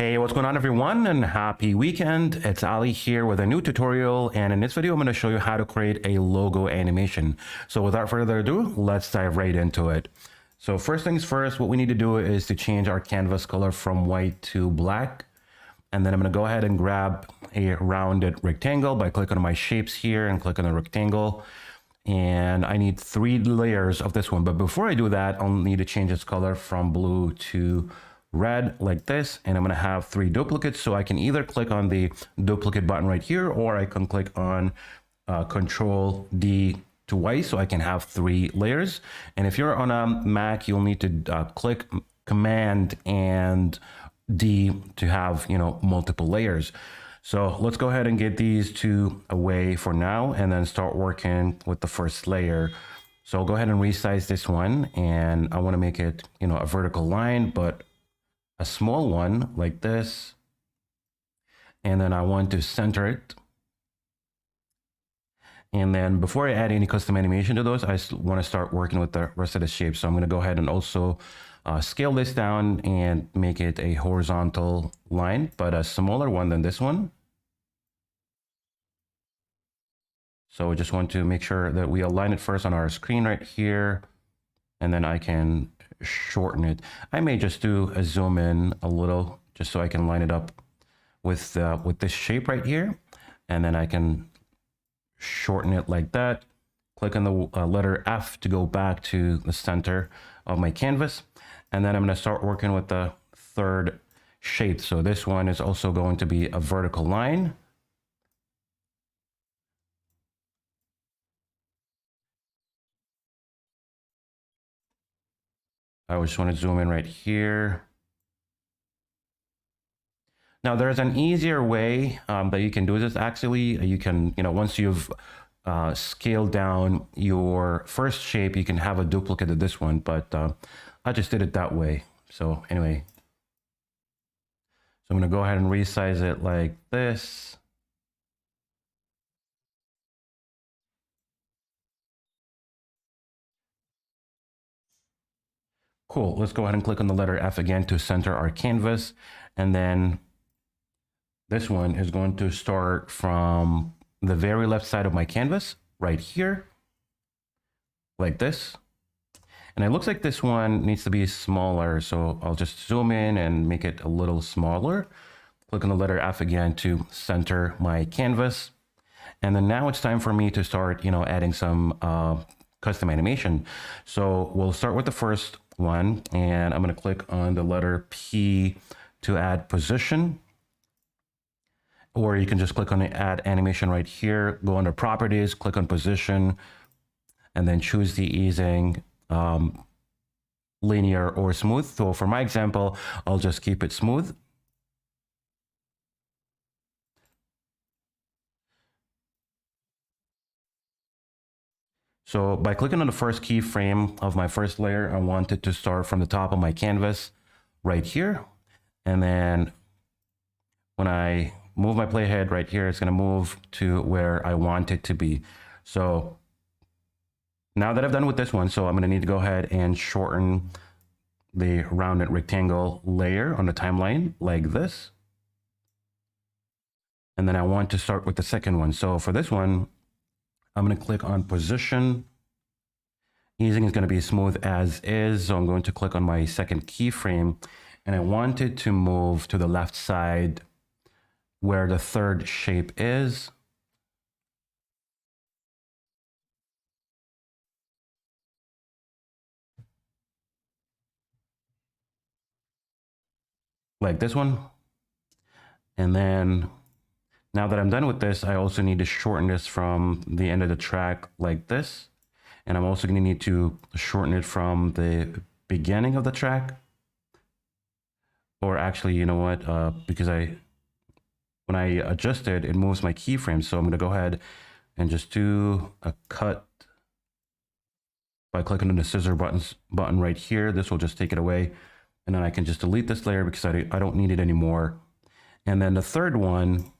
Hey, what's going on everyone, and happy weekend. It's Ali here with a new tutorial, and in this video I'm going to show you how to create a logo animation. So without further ado, let's dive right into it. So first things first, what we need to do is to change our canvas color from white to black. And then I'm going to go ahead and grab a rounded rectangle by clicking on my shapes here and click on the rectangle. And I need 3 layers of this one. But before I do that, I'll need to change its color from blue to red like this, and I'm going to have 3 duplicates, so I can either click on the duplicate button right here, or I can click on Control D twice, so I can have 3 layers. And if you're on a Mac, you'll need to click Command and D to have, multiple layers. So let's go ahead and get these 2 away for now, and then start working with the first layer. So I'll go ahead and resize this one, and I want to make it, a vertical line, but a small one like this, and then I want to center it. And then before I add any custom animation to those, I want to start working with the rest of the shape. So I'm going to go ahead and also scale this down and make it a horizontal line, but a smaller one than this one. So I just want to make sure that we align it first on our screen right here, and then I can shorten it. I may just do a zoom in a little just so I can line it up with this shape right here, and then I can shorten it like that. Click on the letter F to go back to the center of my canvas, and then I'm going to start working with the third shape. So this one is also going to be a vertical line. I just want to zoom in right here. Now there's an easier way that you can do this. Actually, you can, once you've scaled down your first shape, you can have a duplicate of this one, but I just did it that way. So anyway, so I'm going to go ahead and resize it like this. Cool. Let's go ahead and click on the letter F again to center our canvas. And then this one is going to start from the very left side of my canvas right here, like this. And it looks like this one needs to be smaller. So I'll just zoom in and make it a little smaller. Click on the letter F again to center my canvas. And then now it's time for me to start, adding some custom animation. So we'll start with the first one, and I'm going to click on the letter P to add position, or you can just click on the add animation right here, go under properties, click on position, and then choose the easing linear or smooth. So for my example, I'll just keep it smooth. So by clicking on the first keyframe of my first layer, I want it to start from the top of my canvas right here. And then when I move my playhead right here, it's going to move to where I want it to be. So now that I've done with this one, so I'm going to need to go ahead and shorten the rounded rectangle layer on the timeline like this. And then I want to start with the second one. So for this one, I'm going to click on position. Easing is going to be smooth as is. So I'm going to click on my second keyframe, and I want it to move to the left side where the third shape is. Like this one. And then now that I'm done with this, I also need to shorten this from the end of the track like this. And I'm also going to need to shorten it from the beginning of the track. Or actually, you know what? Because when I adjust it, it moves my keyframe. So I'm going to go ahead and just do a cut by clicking on the scissor button right here. This will just take it away. And then I can just delete this layer because I don't need it anymore. And then the third one,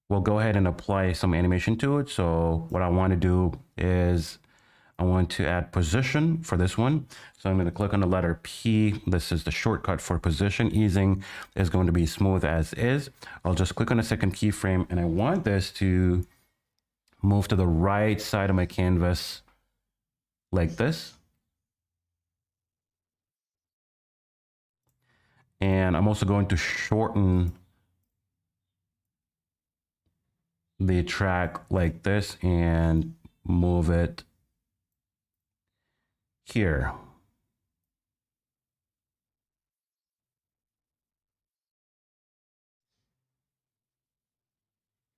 we'll go ahead and apply some animation to it. So what I want to do is I want to add position for this one. So I'm going to click on the letter P. This is the shortcut for position. Easing is going to be smooth as is. I'll just click on the second keyframe, and I want this to move to the right side of my canvas like this. And I'm also going to shorten the track like this and move it here.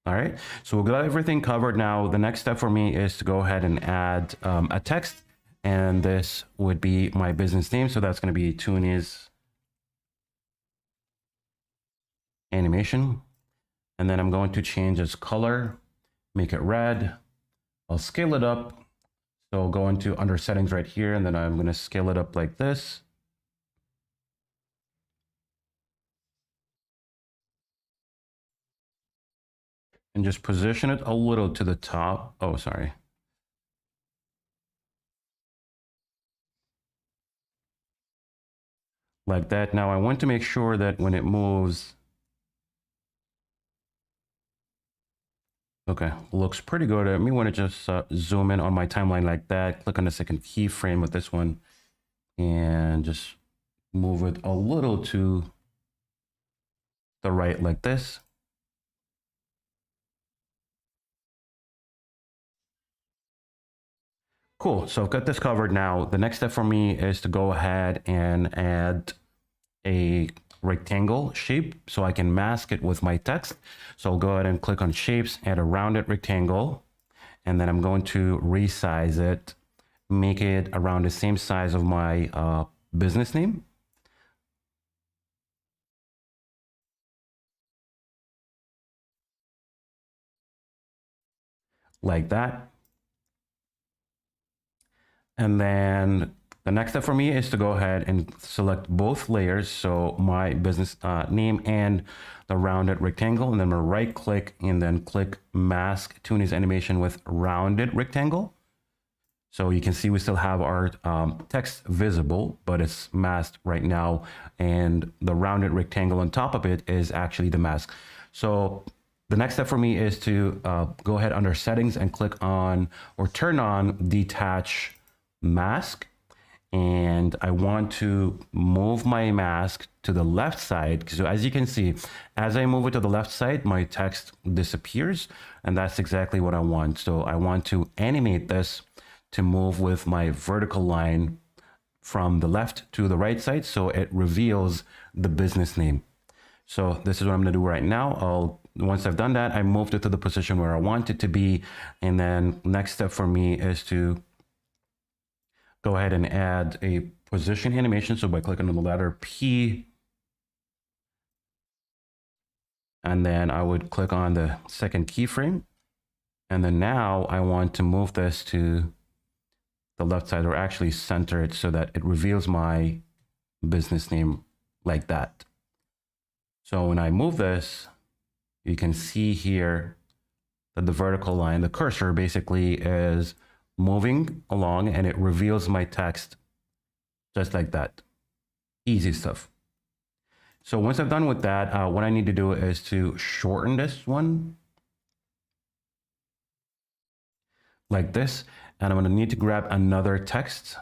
All right, so we've got everything covered now. The next step for me is to go ahead and add a text, and this would be my business name. So that's going to be Toonies Animation. And then I'm going to change its color, make it red. I'll scale it up. So I'll go into under settings right here, and then I'm going to scale it up like this. And just position it a little to the top. Oh, sorry. Like that. Now I want to make sure that when it moves, okay, looks pretty good. I may want to just zoom in on my timeline like that. Click on the second keyframe with this one and just move it a little to the right like this. Cool, so I've got this covered now. The next step for me is to go ahead and add a rectangle shape so I can mask it with my text. So I'll go ahead and click on shapes, add a rounded rectangle, and then I'm going to resize it, make it around the same size of my business name. Like that. And then the next step for me is to go ahead and select both layers. So my business name and the rounded rectangle, and then I'm gonna right click and then click mask Toonies animation with rounded rectangle. So you can see we still have our text visible, but it's masked right now. And the rounded rectangle on top of it is actually the mask. So the next step for me is to go ahead under settings and click on or turn on detach mask. And I want to move my mask to the left side. So as you can see, as I move it to the left side, my text disappears. And that's exactly what I want. So I want to animate this to move with my vertical line from the left to the right side, so it reveals the business name. So this is what I'm going to do right now. Once I've done that, I moved it to the position where I want it to be. And then next step for me is to go ahead and add a position animation. So by clicking on the letter P, and then I would click on the second keyframe. And then now I want to move this to the left side, or actually center it so that it reveals my business name like that. So when I move this, you can see here that the vertical line, the cursor basically is moving along and it reveals my text just like that. Easy stuff. So once I've done with that, what I need to do is to shorten this one like this. And I'm going to need to grab another text,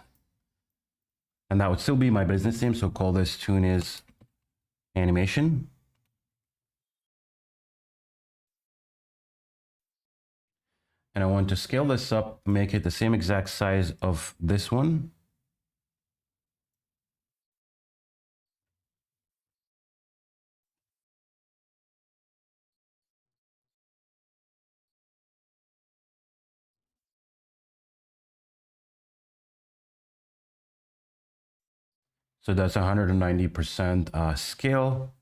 and that would still be my business name. So call this Toonies Animation. And I want to scale this up, make it the same exact size of this one. So that's 190% scale.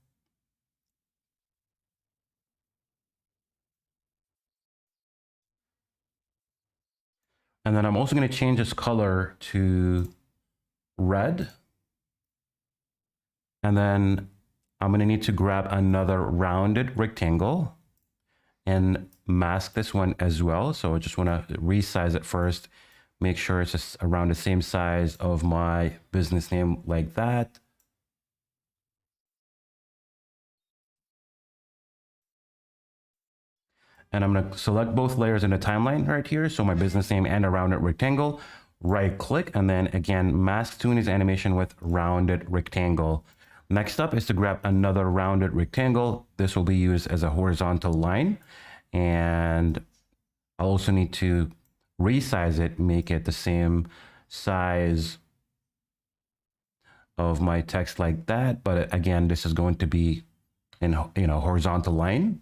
And then I'm also going to change this color to red. And then I'm going to need to grab another rounded rectangle and mask this one as well. So I just want to resize it first, Make sure it's just around the same size of my business name, like that. And I'm going to select both layers in the timeline right here. So my business name and a rounded rectangle. Right click, and then again, mask tune his animation with rounded rectangle. Next up is to grab another rounded rectangle. This will be used as a horizontal line. And I'll also need to resize it, make it the same size of my text like that. But again, this is going to be in, horizontal line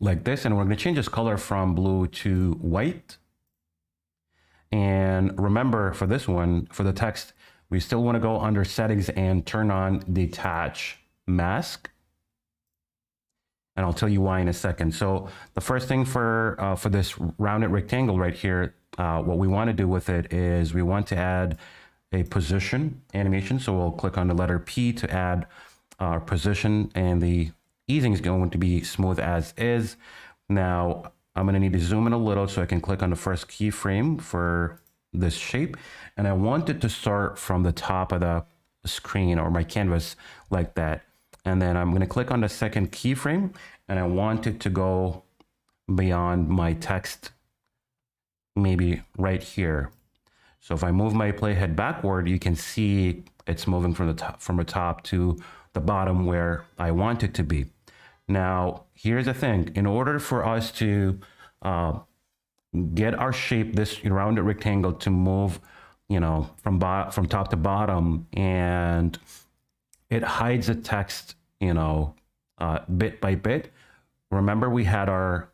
like this. And we're going to change this color from blue to white. And remember, for this one, for the text, we still want to go under settings and turn on detach mask. And I'll tell you why in a second. So the first thing for this rounded rectangle right here, what we want to do with it is we want to add a position animation. So we'll click on the letter P to add our position, and the easing is going to be smooth as is. Now, I'm going to need to zoom in a little so I can click on the first keyframe for this shape. And I want it to start from the top of the screen or my canvas like that. And then I'm going to click on the second keyframe, and I want it to go beyond my text, maybe right here. So if I move my playhead backward, you can see it's moving from the top to the bottom where I want it to be. Now, here's the thing. In order for us to get our shape, this rounded rectangle, to move, from top to bottom, and it hides the text, bit by bit. Remember, we had our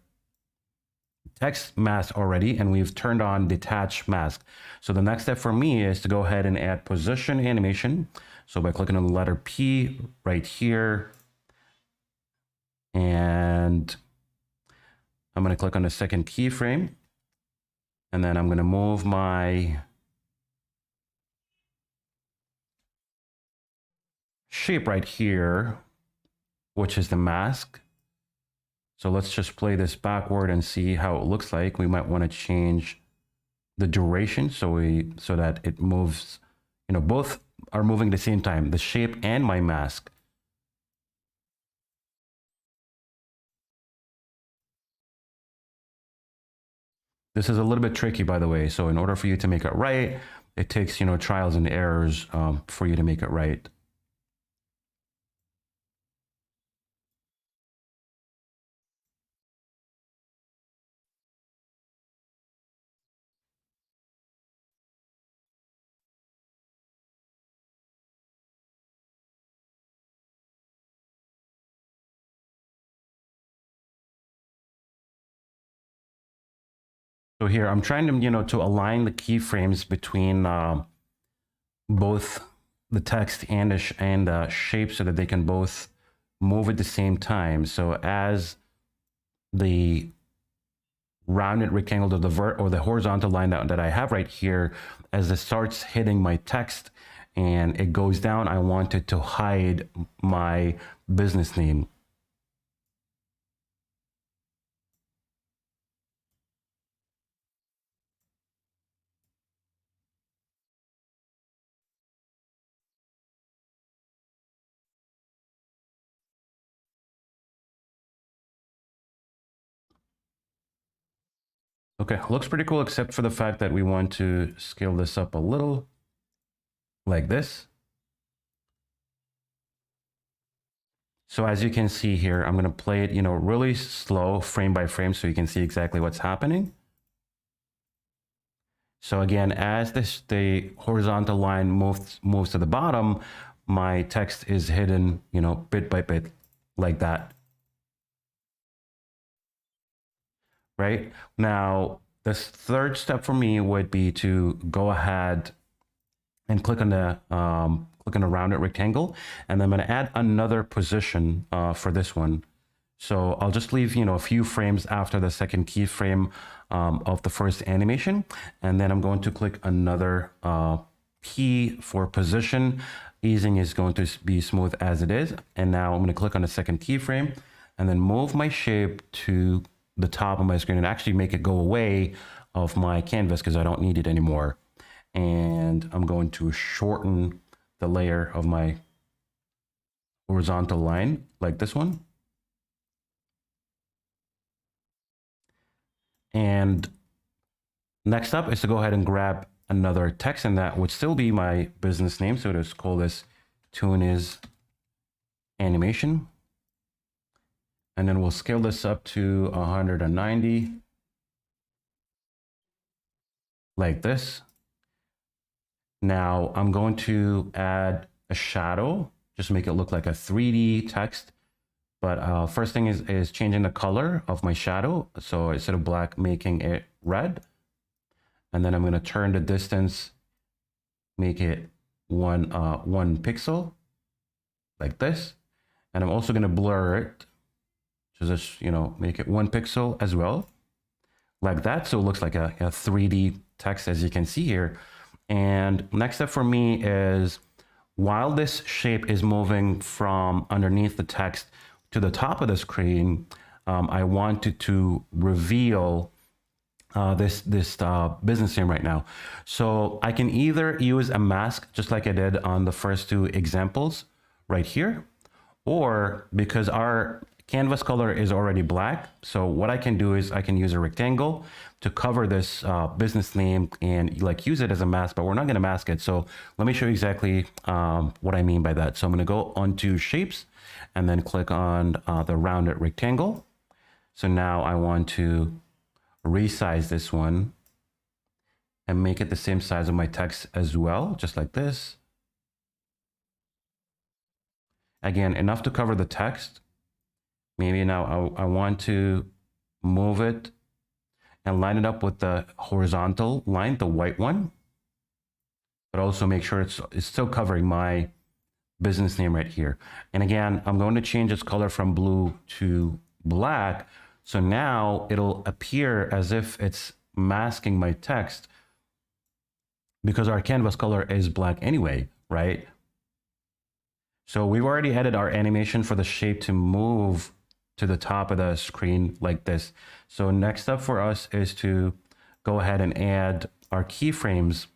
text mask already, and we've turned on detach mask. So the next step for me is to go ahead and add position animation. So by clicking on the letter P right here, and I'm going to click on the second keyframe, and then I'm going to move my shape right here, which is the mask. So let's just play this backward and see how it looks like. We might want to change the duration so that it moves, both are moving at the same time, the shape and my mask. This is a little bit tricky, by the way. So in order for you to make it right, it takes, trials and errors for you to make it right. So here I'm trying to, to align the keyframes between both the text and the shape so that they can both move at the same time. So as the rounded rectangle or the horizontal line that I have right here, as it starts hitting my text and it goes down, I want it to hide my business name. Okay, looks pretty cool, except for the fact that we want to scale this up a little, like this. So as you can see here, I'm going to play it, really slow, frame by frame, so you can see exactly what's happening. So again, as the horizontal line moves to the bottom, my text is hidden, bit by bit, like that. Right now, this third step for me would be to go ahead and click on the rounded rectangle, and then I'm going to add another position for this one. So I'll just leave a few frames after the second keyframe of the first animation, and then I'm going to click another P for position. Easing is going to be smooth as it is, and now I'm going to click on the second keyframe and then move my shape to the top of my screen and actually make it go away of my canvas because I don't need it anymore. And I'm going to shorten the layer of my horizontal line like this one. And next up is to go ahead and grab another text, and that would still be my business name. So let's call this Tune is Animation. And then we'll scale this up to 190 like this. Now I'm going to add a shadow, just make it look like a 3D text. But first thing is changing the color of my shadow. So instead of black, making it red. And then I'm going to turn the distance, make it one pixel like this. And I'm also going to blur it. So just, make it 1 pixel as well, like that. So it looks like a 3D text, as you can see here. And next step for me is, while this shape is moving from underneath the text to the top of the screen, I wanted to reveal this business name right now. So I can either use a mask, just like I did on the first 2 examples right here, or because our canvas color is already black, so what I can do is I can use a rectangle to cover this business name and use it as a mask, but we're not going to mask it. So let me show you exactly what I mean by that. So I'm going to go onto shapes and then click on the rounded rectangle. So now I want to resize this one and make it the same size of my text as well, just like this. Again, enough to cover the text. Maybe now I want to move it and line it up with the horizontal line, the white one, but also make sure it's still covering my business name right here. And again, I'm going to change its color from blue to black. So now it'll appear as if it's masking my text because our canvas color is black anyway, right? So we've already added our animation for the shape to move to the top of the screen like this. So next up for us is to go ahead and add our keyframes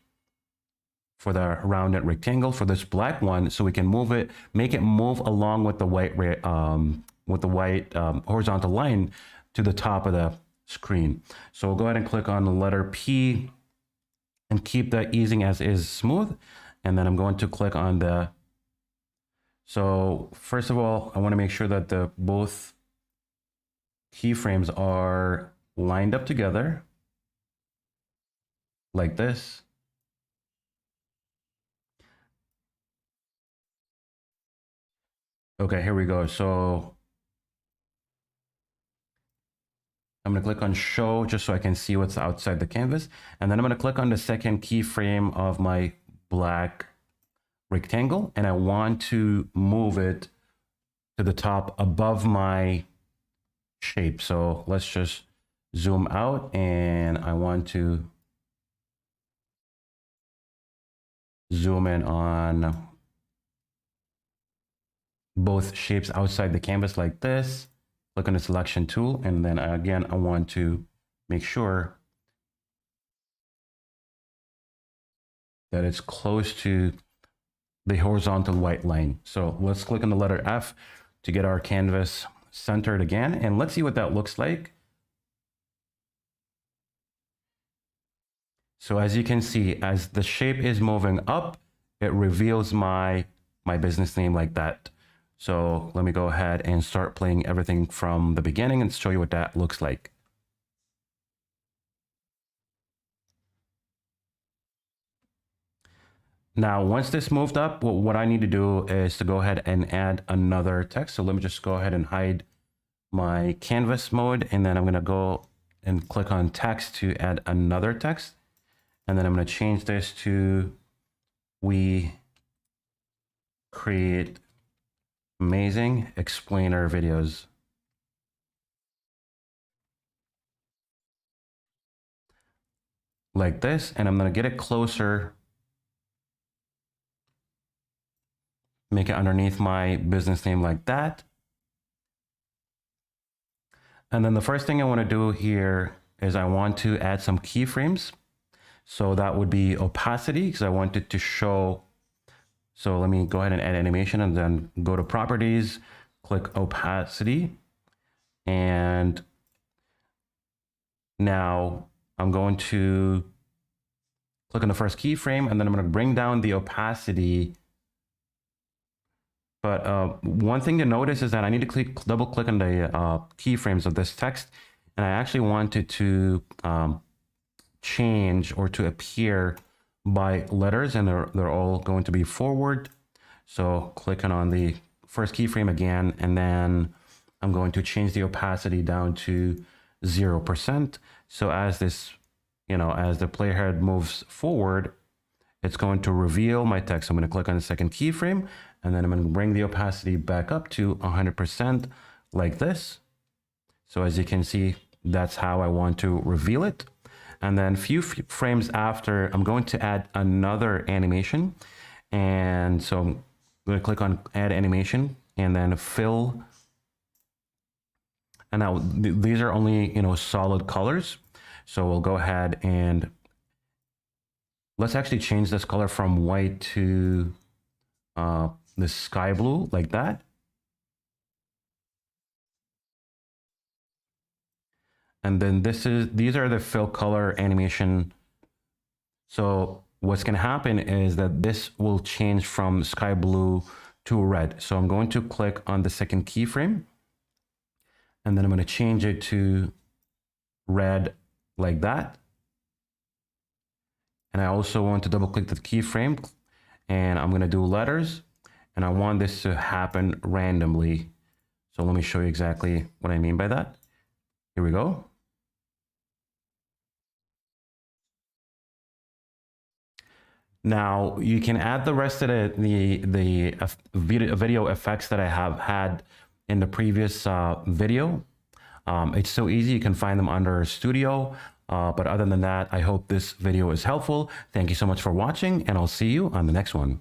for the rounded rectangle for this black one, so we can move it, make it move along with the white horizontal line to the top of the screen. So we'll go ahead and click on the letter P and keep the easing as is smooth. And then I'm going to click on the, so first of all, I want to make sure that the both keyframes are lined up together like this. Okay, here we go. So I'm going to click on show just so I can see what's outside the canvas. And then I'm going to click on the second keyframe of my black rectangle, and I want to move it to the top above my shape. So let's just zoom out, and I want to zoom in on both shapes outside the canvas like this. Click on the selection tool, and then again, I want to make sure that it's close to the horizontal white line. So let's click on the letter F to get our canvas centered again, and let's see what that looks like. So as you can see, as the shape is moving up, it reveals my business name like that. So let me go ahead and start playing everything from the beginning and show you what that looks like. Now, once this moved up, what I need to do is to go ahead and add another text. So let me just go ahead and hide my canvas mode, and then I'm going to go and click on text to add another text. And then I'm going to change this to "We create amazing explainer videos." Like this, and I'm going to get it closer, make it underneath my business name like that. And then the first thing I want to do here is I want to add some keyframes. So that would be opacity, because I wanted to show. So let me go ahead and add animation and then go to properties, click opacity. And now I'm going to click on the first keyframe, and then I'm going to bring down the opacity. But one thing to notice is that I need to double click on the keyframes of this text. And I actually wanted to change or to appear by letters, and they're all going to be forward. So clicking on the first keyframe again, and then I'm going to change the opacity down to 0%. So as this, as the playhead moves forward, it's going to reveal my text. I'm going to click on the second keyframe, and then I'm going to bring the opacity back up to 100% like this. So as you can see, that's how I want to reveal it. And then a few frames after, I'm going to add another animation. And so I'm going to click on add animation and then fill. And now these are only, solid colors. So we'll go ahead and let's actually change this color from white to the sky blue, like that. And then these are the fill color animation. So what's going to happen is that this will change from sky blue to red. So I'm going to click on the second keyframe, and then I'm going to change it to red like that. And I also want to double click the keyframe, and I'm going to do letters, and I want this to happen randomly. So let me show you exactly what I mean by that. Here we go. Now you can add the rest of the video effects that I have had in the previous video. It's so easy, you can find them under Studio. But other than that, I hope this video is helpful. Thank you so much for watching, and I'll see you on the next one.